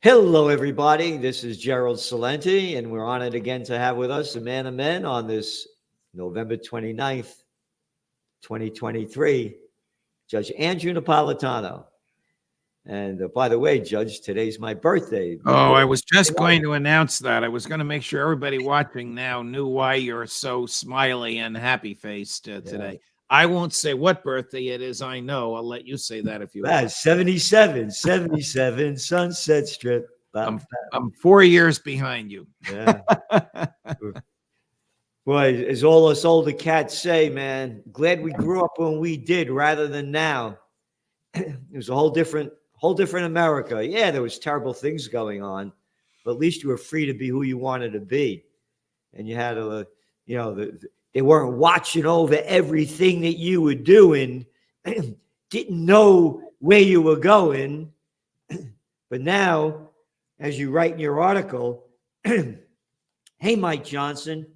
Hello, everybody. This is Gerald Salenti, and we're honored again to have with us a man of men on this November 29th, 2023, Judge Andrew Napolitano. And by the way, Judge, today's my birthday. Oh, I was just going to announce that. I was going to make sure everybody watching now knew why you're so smiley and happy-faced today. I won't say what birthday it is. I know. I'll let you say that if you want. 77, Sunset Strip. I'm 4 years behind you. Yeah. Boy, as all us older cats say, man, glad we grew up when we did rather than now. It was a whole different America. Yeah, there was terrible things going on, but at least you were free to be who you wanted to be. And you had to, they weren't watching over everything that you were doing, didn't know where you were going. But now, as you write in your article, hey, Mike Johnson,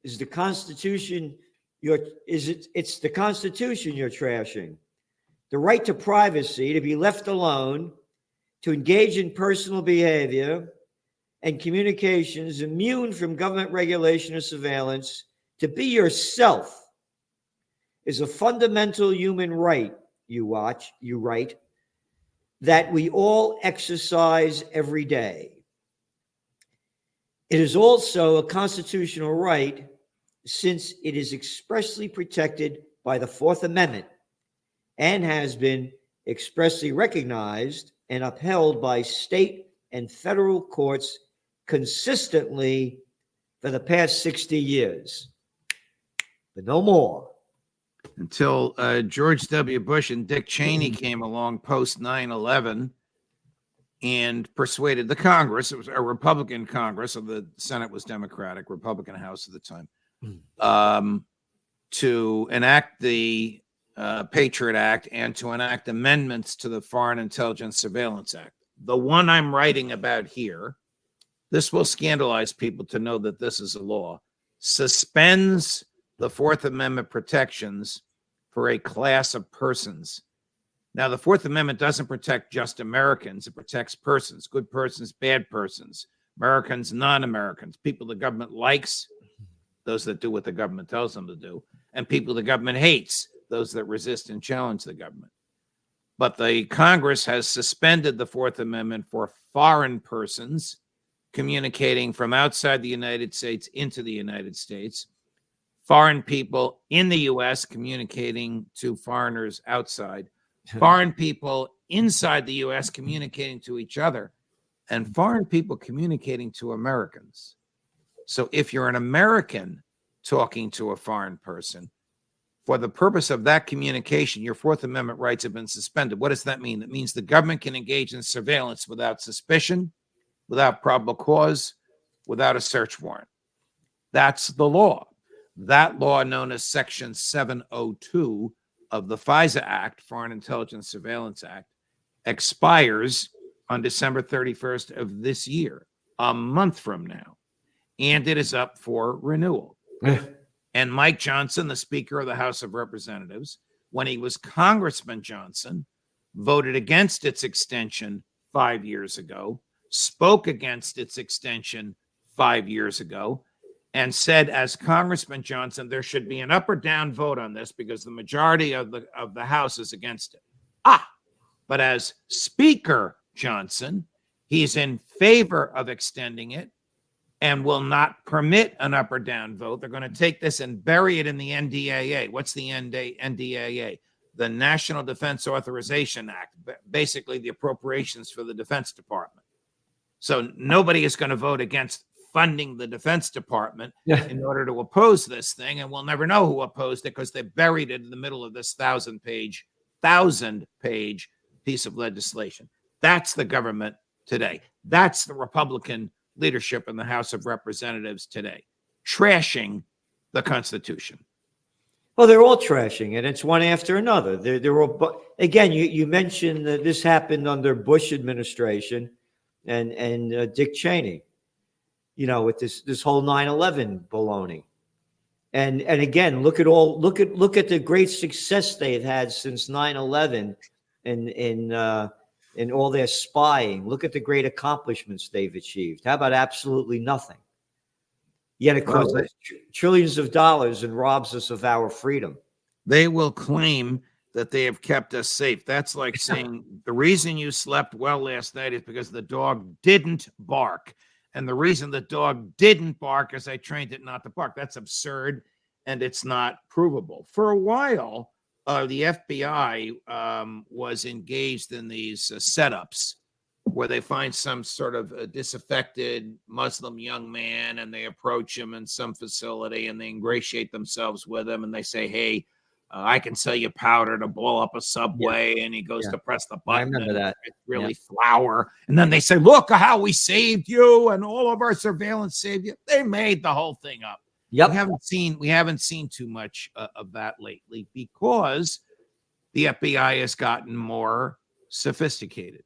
is the Constitution it's the Constitution you're trashing. The right to privacy, to be left alone, to engage in personal behavior and communications, immune from government regulation or surveillance, to be yourself is a fundamental human right, you write, that we all exercise every day. It is also a constitutional right since it is expressly protected by the Fourth Amendment and has been expressly recognized and upheld by state and federal courts consistently for the past 60 years. But no more. Until George W. Bush and Dick Cheney came along post 9/11 and persuaded the Congress, it was a Republican Congress, so the Senate was Democratic, Republican House at the time, to enact the Patriot Act and to enact amendments to the Foreign Intelligence Surveillance Act. The one I'm writing about here, this will scandalize people to know that this is a law, suspends the Fourth Amendment protections for a class of persons. Now, the Fourth Amendment doesn't protect just Americans. It protects persons, good persons, bad persons, Americans, non-Americans, people the government likes, those that do what the government tells them to do, and people the government hates, those that resist and challenge the government. But the Congress has suspended the Fourth Amendment for foreign persons communicating from outside the United States into the United States, foreign people in the U.S. communicating to foreigners outside, foreign people inside the U.S. communicating to each other, and foreign people communicating to Americans. So if you're an American talking to a foreign person, for the purpose of that communication, your Fourth Amendment rights have been suspended. What does that mean? It means the government can engage in surveillance without suspicion, without probable cause, without a search warrant. That's the law. That law, known as Section 702 of the FISA Act, Foreign Intelligence Surveillance Act, expires on December 31st of this year, a month from now, and it is up for renewal. And Mike Johnson, the Speaker of the House of Representatives, when he was Congressman Johnson, voted against its extension 5 years ago, spoke against its extension 5 years ago, and said, as Congressman Johnson, there should be an up or down vote on this because the majority of the House is against it. But as Speaker Johnson, he's in favor of extending it and will not permit an up or down vote. They're going to take this and bury it in the NDAA. What's the NDAA? The National Defense Authorization Act, basically the appropriations for the Defense Department. So nobody is going to vote against funding the Defense Department in order to oppose this thing, and we'll never know who opposed it because they buried it in the middle of this 1,000-page piece of legislation. That's the government today. That's the Republican leadership in the House of Representatives today, trashing the Constitution. Well, they're all trashing it. It's one after another. They're all, again, you mentioned that this happened under Bush administration and Dick Cheney, with this whole 9/11 baloney. And again, look at the great success they've had since 9/11 in in all their spying. Look at the great accomplishments they've achieved. How about absolutely nothing? Yet it costs us trillions of dollars and robs us of our freedom. They will claim that they have kept us safe. That's like saying the reason you slept well last night is because the dog didn't bark. And the reason the dog didn't bark is I trained it not to bark. That's absurd, and it's not provable. For a while, the FBI was engaged in these setups where they find some sort of a disaffected Muslim young man and they approach him in some facility and they ingratiate themselves with him and they say, hey, I can sell you powder to blow up a subway. Yeah. And he goes to press the button. I remember that. It's really flour. And then they say, look how we saved you and all of our surveillance saved you. They made the whole thing up. Yep. We haven't seen too much of that lately because the FBI has gotten more sophisticated.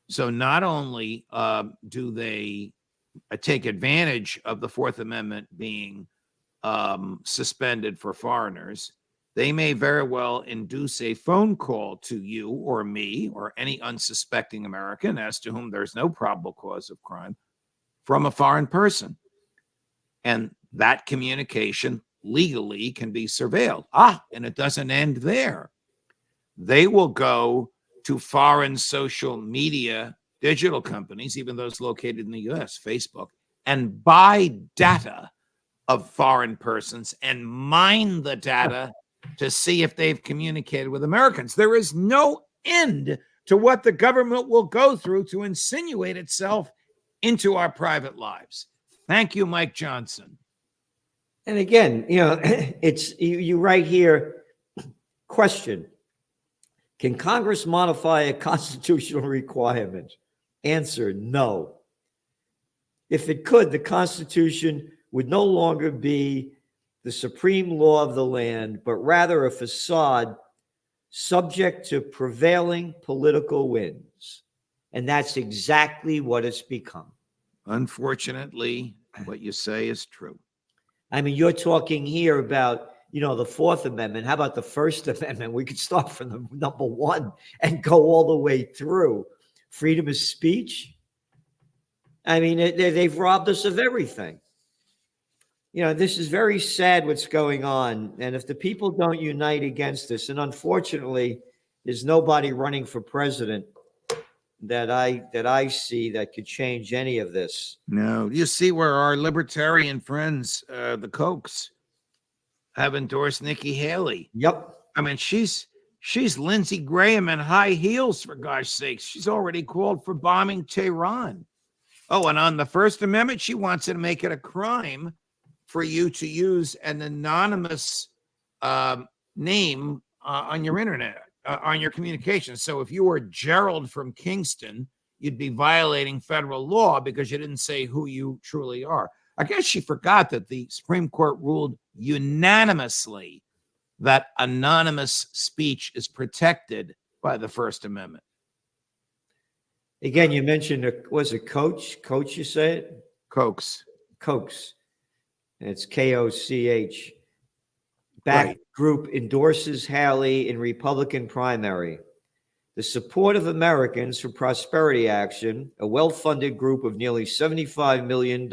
So not only do they take advantage of the Fourth Amendment being suspended for foreigners, they may very well induce a phone call to you or me or any unsuspecting American as to whom there's no probable cause of crime from a foreign person. And that communication legally can be surveilled. And it doesn't end there. They will go to foreign social media digital companies, even those located in the US, Facebook, and buy data of foreign persons and mine the data to see if they've communicated with Americans. There is no end to what the government will go through to insinuate itself into our private lives. Thank you, Mike Johnson. And again, it's you right here. Question: can Congress modify a constitutional requirement? Answer: no. If it could, the Constitution would no longer be the supreme law of the land, but rather a facade subject to prevailing political winds. And that's exactly what it's become. Unfortunately, what you say is true. I mean, you're talking here about, the Fourth Amendment. How about the First Amendment? We could start from the number one and go all the way through. Freedom of speech. I mean, they've robbed us of everything. This is very sad what's going on. And if the people don't unite against this, and unfortunately, there's nobody running for president that I see that could change any of this. No, you see where our libertarian friends, the Kochs, have endorsed Nikki Haley. Yep. I mean, she's Lindsey Graham in high heels, for gosh sakes. She's already called for bombing Tehran. Oh, and on the First Amendment, she wants to make it a crime for you to use an anonymous name on your internet, on your communications. So if you were Gerald from Kingston, you'd be violating federal law because you didn't say who you truly are. I guess she forgot that the Supreme Court ruled unanimously that anonymous speech is protected by the First Amendment. Again, you mentioned, was it Coach? Coach, you say it? Kochs. Kochs. It's Koch. Back Right. Group endorses Haley in Republican primary. The Support of Americans for Prosperity Action, a well-funded group of nearly $75 million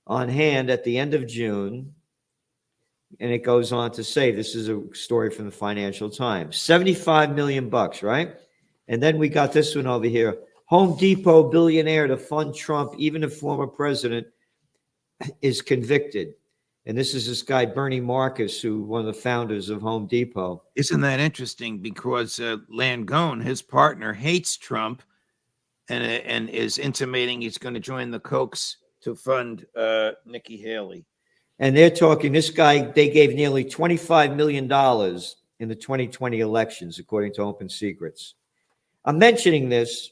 on hand at the end of June. And it goes on to say, this is a story from the Financial Times, 75 million bucks, right? And then we got this one over here. Home Depot billionaire to fund Trump, even if former president is convicted. And this is this guy, Bernie Marcus, who one of the founders of Home Depot. Isn't that interesting? Because Langone, his partner, hates Trump and is intimating he's going to join the Kochs to fund Nikki Haley. And they're talking, this guy, they gave nearly $25 million in the 2020 elections, according to Open Secrets. I'm mentioning this.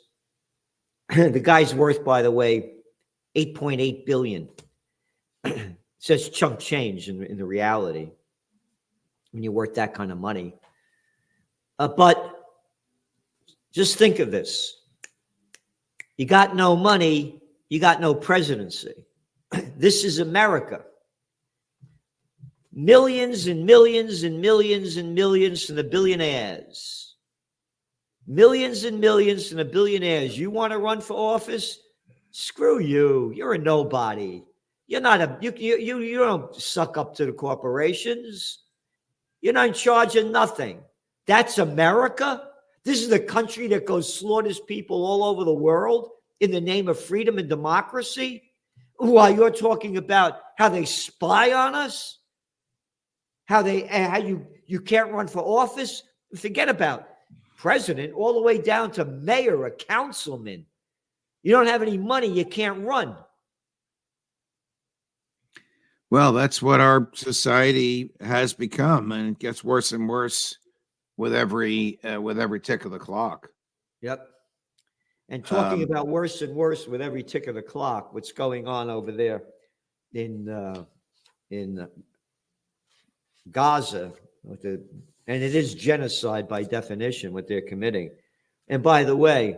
The guy's worth, by the way, $8.8 billion. It says chunk change in the reality when you're worth that kind of money. But just think of this. You got no money, you got no presidency. This is America. Millions and millions and millions and millions from the billionaires. Millions and millions and the billionaires. You want to run for office? Screw you. You're a nobody. You're not a you don't suck up to the corporations. You're not in charge of nothing. That's America. This is the country that goes slaughters people all over the world in the name of freedom and democracy. While you're talking about how they spy on us, how you can't run for office. Forget about president, all the way down to mayor, a councilman. You don't have any money, you can't run. Well, that's what our society has become, and it gets worse and worse with every tick of the clock. Yep. And talking about worse and worse with every tick of the clock, what's going on over there in Gaza, and it is genocide by definition what they're committing. And by the way,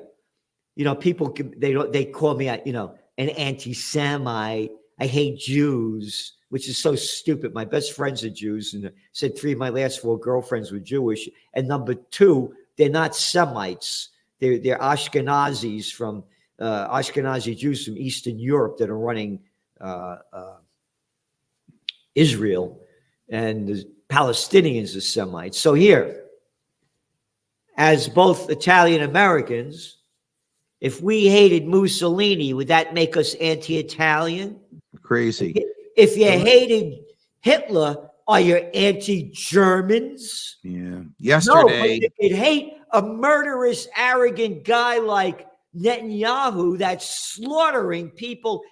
people they call me an anti-Semite. I hate Jews, which is so stupid. My best friends are Jews, and said 3 of my last 4 girlfriends were Jewish. And number 2, they're not Semites. They're Ashkenazis from Ashkenazi Jews from Eastern Europe that are running Israel, and the Palestinians are Semites. So here, as both Italian Americans, if we hated Mussolini, would that make us anti-Italian? Crazy. If you hated Hitler, are you anti-Germans? Yeah. No, but Yesterday, you could hate a murderous, arrogant guy like Netanyahu that's slaughtering people.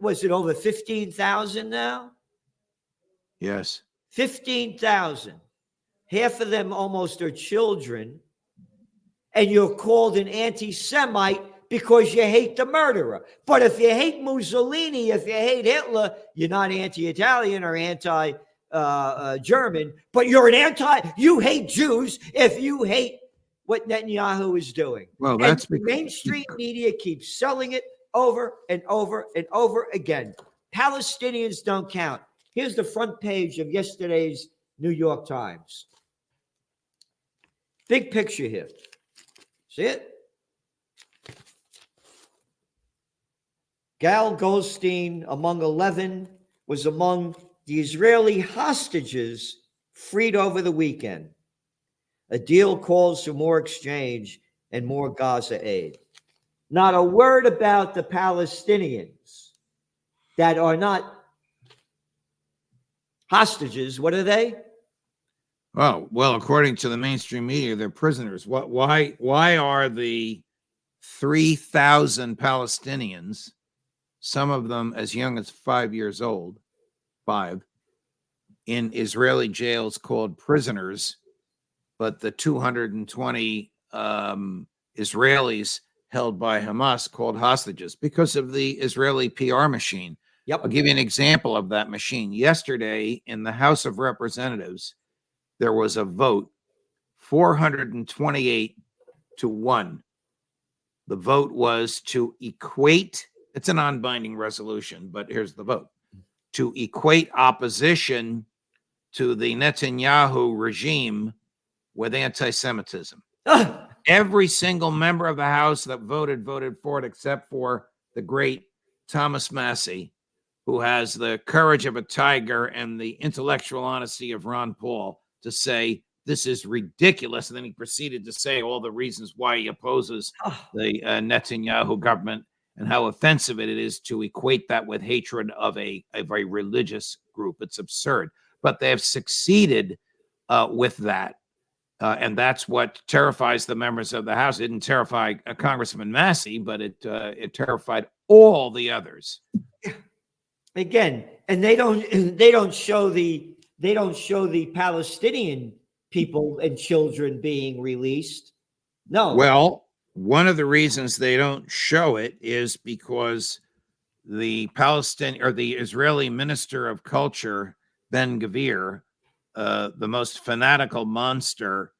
Was it over 15,000 now? yes. 15,000. Half of them almost are children. And you're called an anti-Semite because you hate the murderer. But if you hate Mussolini, if you hate Hitler, you're not anti-Italian or anti-German, but you hate Jews if you hate what Netanyahu is doing. Well, that's the mainstream media keeps selling it over and over and over again. Palestinians don't count. Here's the front page of yesterday's New York Times. Big picture here. See it? Gal Goldstein, among 11, was among the Israeli hostages freed over the weekend. A deal calls for more exchange and more Gaza aid. Not a word about the Palestinians that are not hostages. What are they? Oh, well, according to the mainstream media, they're prisoners. Why are the 3,000 Palestinians, some of them as young as 5 years old, 5, in Israeli jails called prisoners, but the 220 Israelis held by Hamas called hostages? Because of the Israeli PR machine. Yep. I'll give you an example of that machine. Yesterday in the House of Representatives, there was a vote, 428 to 1. The vote was to equate, it's a non-binding resolution, but here's the vote, to equate opposition to the Netanyahu regime with anti-Semitism. Every single member of the House that voted for it, except for the great Thomas Massie, who has the courage of a tiger and the intellectual honesty of Ron Paul, to say this is ridiculous. And then he proceeded to say all the reasons why he opposes the Netanyahu government and how offensive it is to equate that with hatred of a religious group. It's absurd. But they have succeeded with that. And that's what terrifies the members of the House. It didn't terrify Congressman Massey, but it terrified all the others. Again, and they don't show the Palestinian people and children being released. No. Well, one of the reasons they don't show it is because the Israeli Minister of Culture, Ben Gvir, the most fanatical monster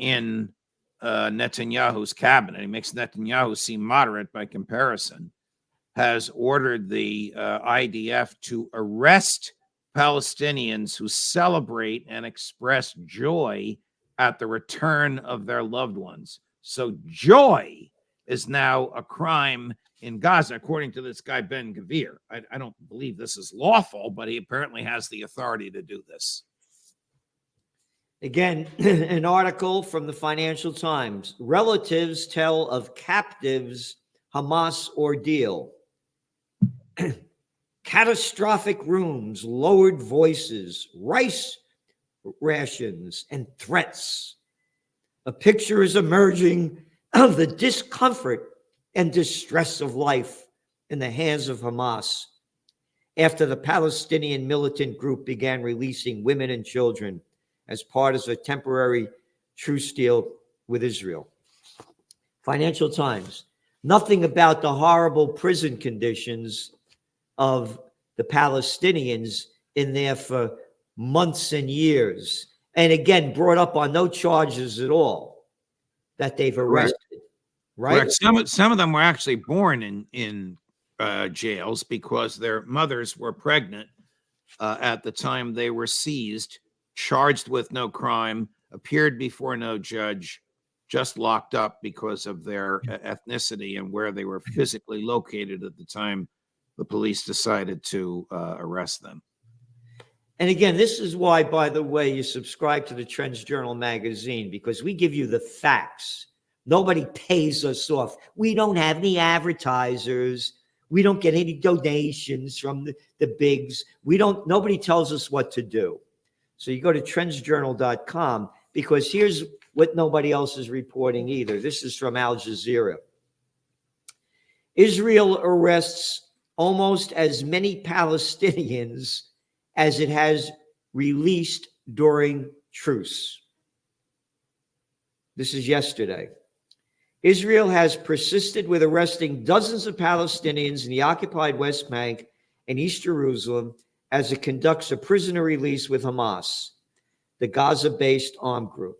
in Netanyahu's cabinet, he makes Netanyahu seem moderate by comparison, has ordered the IDF to arrest Palestinians who celebrate and express joy at the return of their loved ones. So joy is now a crime in Gaza, according to this guy, Ben Gvir. I don't believe this is lawful, but he apparently has the authority to do this. Again, an article from the Financial Times. Relatives tell of captives' Hamas ordeal. Catastrophic rooms, lowered voices, rice rations, and threats. A picture is emerging of the discomfort and distress of life in the hands of Hamas after the Palestinian militant group began releasing women and children as part of a temporary truce deal with Israel. Financial Times. Nothing about the horrible prison conditions of the Palestinians in there for months and years. And again, brought up on no charges at all that they've arrested. Right? Correct. Some of them were actually born in jails because their mothers were pregnant at the time they were seized, charged with no crime, appeared before no judge, just locked up because of their ethnicity and where they were physically located at the time the police decided to arrest them. And again, this is why, by the way, you subscribe to the Trends Journal magazine, because we give you the facts. Nobody pays us off. We don't have any advertisers. We don't get any donations from the bigs. Nobody tells us what to do. So you go to trendsjournal.com, because here's what nobody else is reporting either. This is from Al Jazeera. Israel arrests almost as many Palestinians as it has released during truce. This is yesterday. Israel has persisted with arresting dozens of Palestinians in the occupied West Bank and East Jerusalem as it conducts a prisoner release with Hamas, the Gaza-based armed group.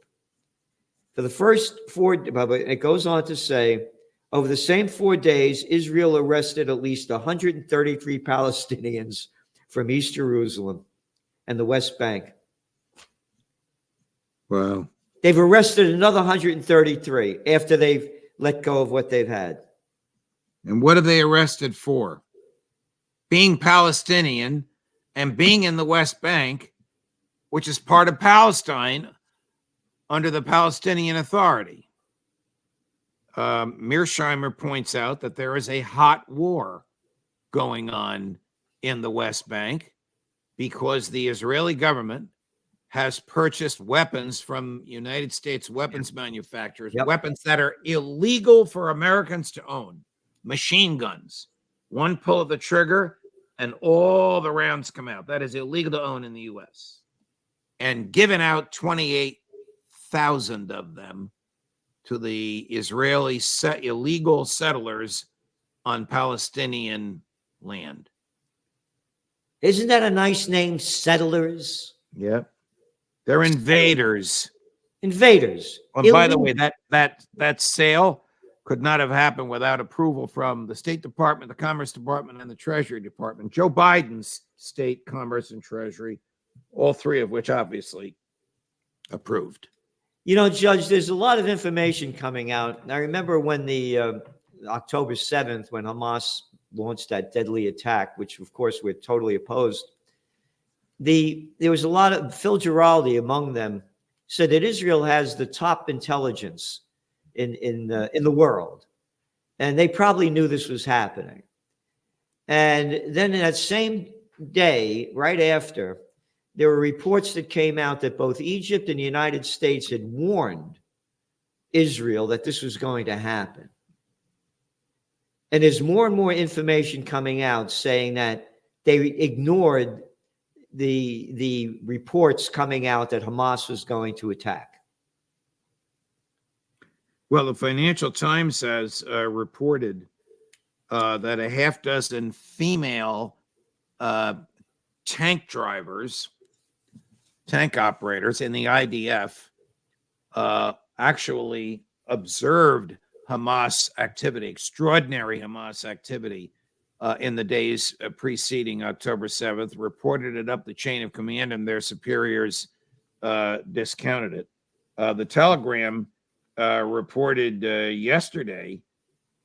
For the first 4, it goes on to say, over the same 4 days, Israel arrested at least 133 Palestinians from East Jerusalem and the West Bank. Wow. They've arrested another 133 after they've let go of what they've had. And what are they arrested for? Being Palestinian and being in the West Bank, which is part of Palestine under the Palestinian Authority. Mearsheimer points out that there is a hot war going on in the West Bank because the Israeli government has purchased weapons from United States weapons manufacturers, weapons that are illegal for Americans to own, machine guns. One pull of the trigger and all the rounds come out. That is illegal to own in the U.S. And given out 28,000 of them to the Israeli illegal settlers on Palestinian land. Isn't that a nice name, settlers? Yeah. They're invaders. Invaders. And by the way, that sale could not have happened without approval from the State Department, the Commerce Department, and the Treasury Department. Joe Biden's State, Commerce, and Treasury, all three of which obviously approved. You know, Judge, there's a lot of information coming out. I remember when the October 7th, when Hamas launched that deadly attack, which of course we're totally opposed. There was a lot of, Phil Giraldi among them said that Israel has the top intelligence in the world, and they probably knew this was happening. And then in that same day, right after, there were reports that came out that both Egypt and the United States had warned Israel that this was going to happen. And there's more and more information coming out saying that they ignored the reports coming out that Hamas was going to attack. Well, the Financial Times has reported that a half dozen female tank drivers, tank operators in the IDF actually observed Hamas activity, extraordinary Hamas activity in the days preceding October 7th, reported it up the chain of command, and their superiors discounted it. The Telegram reported yesterday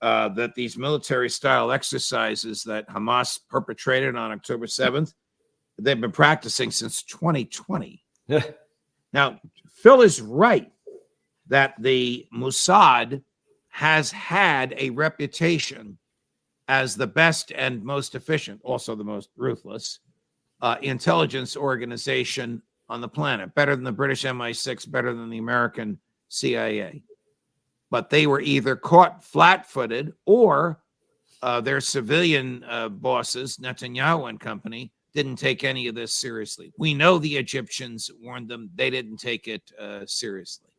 that these military-style exercises that Hamas perpetrated on October 7th, they've been practicing since 2020. Now, Phil is right that the Mossad has had a reputation as the best and most efficient, also the most ruthless, intelligence organization on the planet, better than the British MI6, better than the American CIA. But they were either caught flat-footed or their civilian bosses, Netanyahu and company, didn't take any of this seriously. We know the Egyptians warned them. They didn't take it seriously.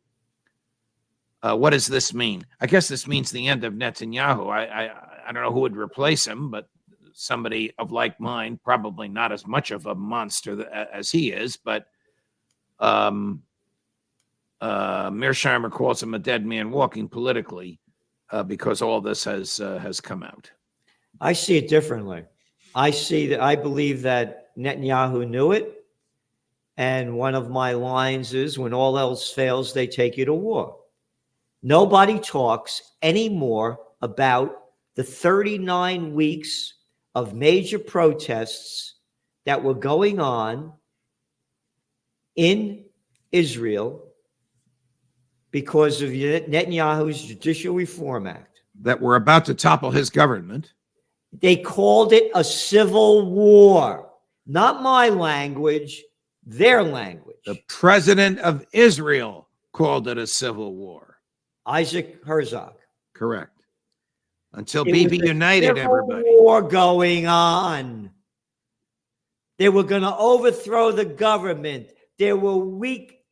What does this mean? I guess this means the end of Netanyahu. I don't know who would replace him, but somebody of like mind, probably not as much of a monster as he is, but Mearsheimer calls him a dead man walking politically because all this has come out. I see it differently. I believe that Netanyahu knew it. And one of my lines is, when all else fails, they take you to war. Nobody talks anymore about the 39 weeks of major protests that were going on in Israel because of Netanyahu's Judicial Reform Act. That were about to topple his government. They called it a civil war. Not my language, their language. The president of Israel called it a civil war. Isaac Herzog. Correct. Until Bibi united everybody. War going on. They were going to overthrow the government. There were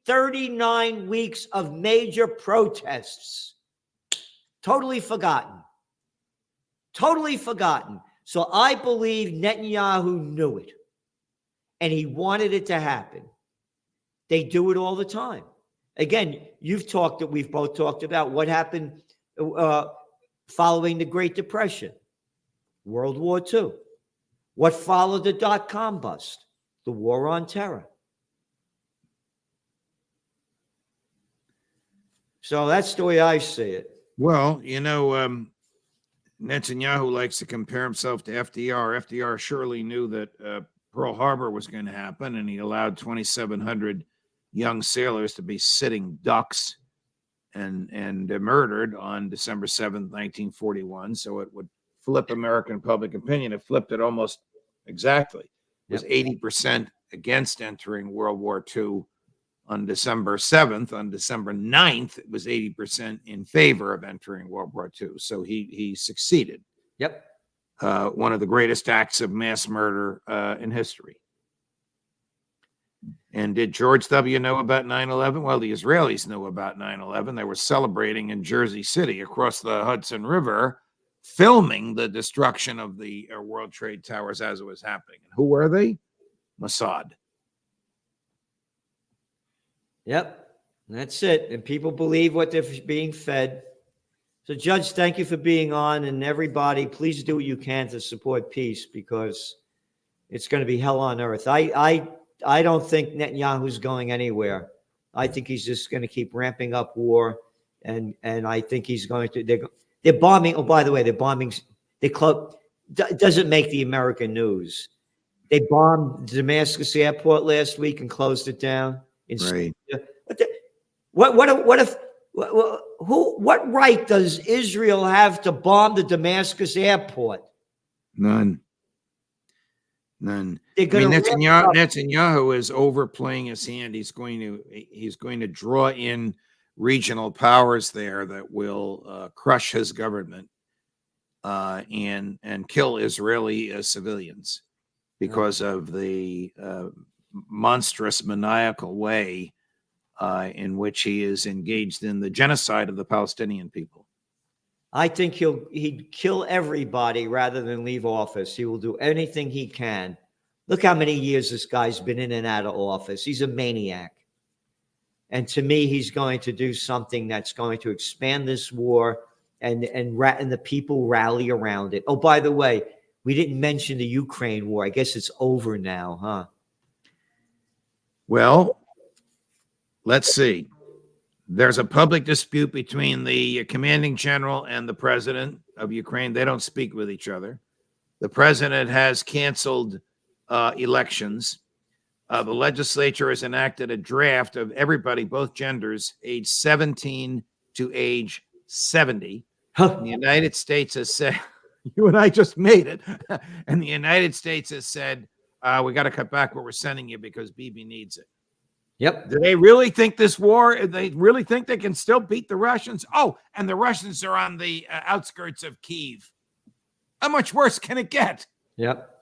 39 weeks of major protests. Totally forgotten. Totally forgotten. So I believe Netanyahu knew it. And he wanted it to happen. They do it all the time. Again, we've both talked about what happened following the Great Depression, World War II. What followed the dot-com bust? The War on Terror. So that's the way I see it. Well, Netanyahu likes to compare himself to FDR. FDR surely knew that Pearl Harbor was going to happen, and he allowed 2,700 young sailors to be sitting ducks and murdered on December 7th, 1941. So it would flip American public opinion. It flipped it almost exactly. It was 80% against entering World War II on December 7th. On December 9th, it was 80% in favor of entering World War II. So he succeeded. Yep. One of the greatest acts of mass murder in history. And did George W. know about 9/11? Well, the Israelis knew about 9/11. They were celebrating in Jersey City across the Hudson River, filming the destruction of the World Trade Towers as it was happening. And who were they? Mossad. Yep. That's it. And people believe what they're being fed. So, Judge, thank you for being on. And everybody, please do what you can to support peace, because it's going to be hell on earth. I don't think Netanyahu's going anywhere. I think he's just going to keep ramping up war, and I think he's going to. They're bombing. Oh, by the way, they're bombing. Doesn't make the American news. They bombed Damascus airport last week and closed it down. Right. What right does Israel have to bomb the Damascus airport? None. Netanyahu is overplaying his hand. He's going to draw in regional powers there that will crush his government and kill Israeli civilians because of the monstrous, maniacal way in which he is engaged in the genocide of the Palestinian people. I think he'd kill everybody rather than leave office. He will do anything he can. Look how many years this guy's been in and out of office. He's a maniac. And to me, he's going to do something that's going to expand this war and the people rally around it. Oh, by the way, we didn't mention the Ukraine war. I guess it's over now, huh? Well, let's see. There's a public dispute between the commanding general and the president of Ukraine. They don't speak with each other. The president has canceled elections. The legislature has enacted a draft of everybody, both genders, age 17 to age 70. Huh. The United States has said, you and I just made it. And the United States has said, we got to cut back what we're sending you because Bibi needs it. Yep. Do they really think this war, they really think they can still beat the Russians? Oh, and the Russians are on the outskirts of Kyiv. How much worse can it get? Yep.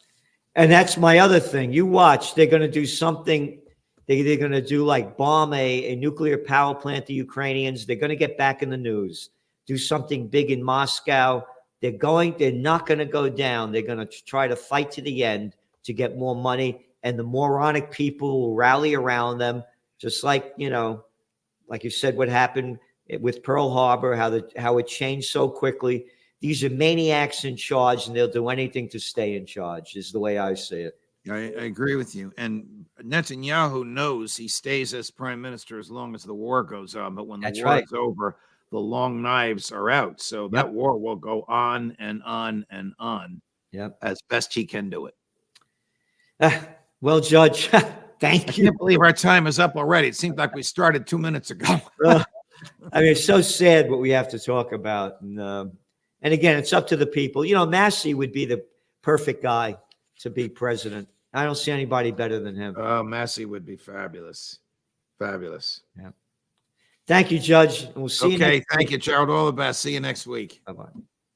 And that's my other thing. You watch, they're going to do something. They're going to do like bomb a nuclear power plant, the Ukrainians. They're going to get back in the news, do something big in Moscow. They're not going to go down. They're going to try to fight to the end to get more money. And the moronic people will rally around them, just like, like you said, what happened with Pearl Harbor, how it changed so quickly. These are maniacs in charge, and they'll do anything to stay in charge, is the way I see it. I agree with you. And Netanyahu knows he stays as prime minister as long as the war goes on. But when the war is over, the long knives are out. So that war will go on and on and on as best he can do it. Well, Judge, thank you. I can't believe our time is up already. It seems like we started 2 minutes ago. I mean, it's so sad what we have to talk about. And again, it's up to the people. Massey would be the perfect guy to be president. I don't see anybody better than him. Oh, Massey would be fabulous. Fabulous. Yeah. Thank you, Judge. And we'll see you next week. Thank you, Gerald. All the best. See you next week. Bye-bye.